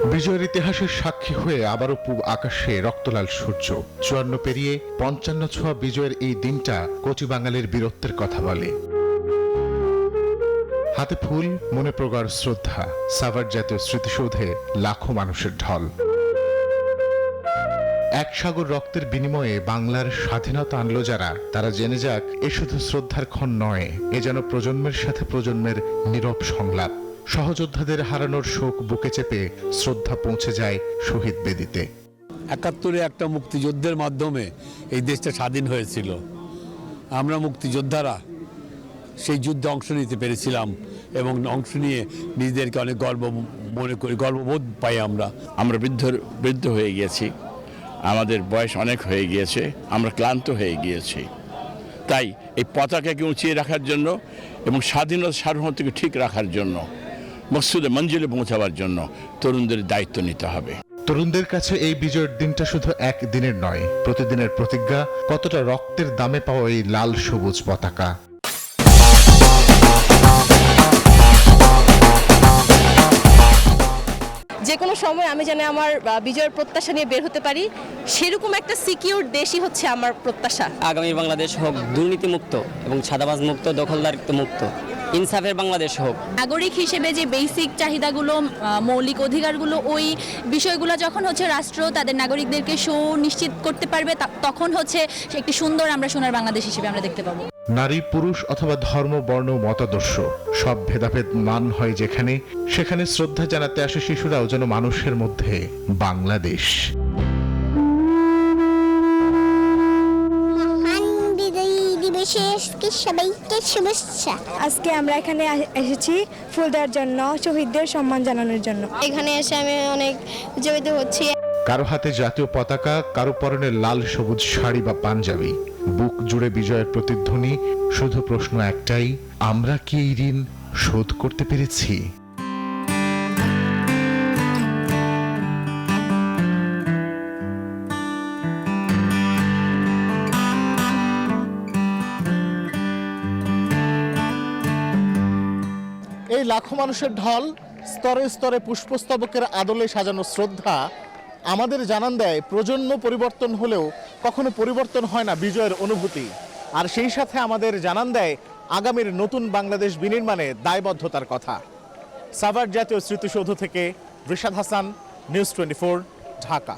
বিজয়ের ইতিহাসের সাক্ষী হয়ে আবারও পূব আকাশে রক্তলাল সূর্য। 54 পেরিয়ে 55 ছোঁয়া বিজয়ের এই দিনটা কচি বাঙালির বীরত্বের কথা বলে। হাতে ফুল, মনে প্রগাঢ় শ্রদ্ধা, সাভার জাতীয় স্মৃতিসৌধে লাখো মানুষের ঢল। এক সাগর রক্তের বিনিময়ে বাংলার স্বাধীনতা আনলো যারা, তারা জেনে যাক এ শুধু শ্রদ্ধার ক্ষণ নয়, এ যেন প্রজন্মের সাথে প্রজন্মের নীরব সংলাপ। সহযোদ্ধাদের হারানোর শোক বুকে চেপে শ্রদ্ধা পৌঁছে যায় শহীদ বেদিতে। ৭১-এ একটা মুক্তিযুদ্ধের মাধ্যমে এই দেশটা স্বাধীন হয়েছিল। আমরা মুক্তিযোদ্ধারা সেই যুদ্ধে অংশ নিতে পেরেছিলাম এবং অংশ নিয়ে নিজেদেরকে অনেক গর্ব মনে করি, গর্ববোধ পাই। আমরা বৃদ্ধ হয়ে গিয়েছি, আমাদের বয়স অনেক হয়ে গিয়েছে, আমরা ক্লান্ত হয়ে গিয়েছি। তাই এই পতাকাকে উঁচিয়ে রাখার জন্য এবং স্বাধীনতা সার্বভৌমত্বকে ঠিক রাখার জন্য, মকসুদে মঞ্জিলে পৌঁছাবার জন্য তরুণদের দায়িত্ব নিতে হবে। তরুণদের কাছে এই বিজয়ের দিনটা শুধু এক দিনের নয়, প্রতিদিনের প্রতিজ্ঞা, কতটা রক্তের দামে পাওয়া এই লাল সবুজ পতাকা। যে কোনো সময় আমি যেন আমার বিজয়ের প্রত্যাশা নিয়ে বের হতে পারি, সেরকম একটা সিকিউর দেশই হচ্ছে আমার প্রত্যাশা। আগামী বাংলাদেশ হোক দুর্নীতিমুক্ত এবং ছাদাবাজ মুক্ত, দখলদারিত্ব মুক্ত, ইনসাফের বাংলাদেশ হোক। নাগরিক হিসেবে যে বেসিক চাহিদাগুলো, মৌলিক অধিকারগুলো, ওই বিষয়গুলো যখন হচ্ছে রাষ্ট্র তাদের নাগরিকদেরকে সুনিশ্চিত করতে পারবে, তখন হচ্ছে একটি সুন্দর আমরা সোনার বাংলাদেশ হিসেবে আমরা দেখতে পাবো। নারী, পুরুষ অথবা ধর্ম, বর্ণ, মতাদর্শ সব ভেদাভেদ মান হয় যেখানে, সেখানে শ্রদ্ধা জানাতে আসে শিশুরাও যেন মানুষের মধ্যে বাংলাদেশ। আজকে আমরা এখানে এসেছি ফুল দেওয়ার জন্য, শহীদদের সম্মান জানানোর জন্য। এখানে এসে আমি অনেক উজ্জীবিত হচ্ছি। কারো হাতে জাতীয় পতাকা, কারো পরনে লাল সবুজ শাড়ি বা পাঞ্জাবি, বুক জুড়ে বিজয়ের প্রতিধ্বনি। শুধু প্রশ্ন একটাই, আমরা কি এই ঋণ শোধ করতে পেরেছি? এই লাখো মানুষের ঢল, স্তরে স্তরে পুষ্পস্তবকের আদলে সাজানো শ্রদ্ধা আমাদের জানান দেয় প্রজন্ম পরিবর্তন হলেও কখনো পরিবর্তন হয় না বিজয়ের অনুভূতি। আর সেই সাথে আমাদের জানান দেয় আগামীর নতুন বাংলাদেশ বিনির্মাণে দায়বদ্ধতার কথা। সাভার জাতীয় স্মৃতিসৌধ থেকে রিশাদ হাসান, নিউজ 24, ঢাকা।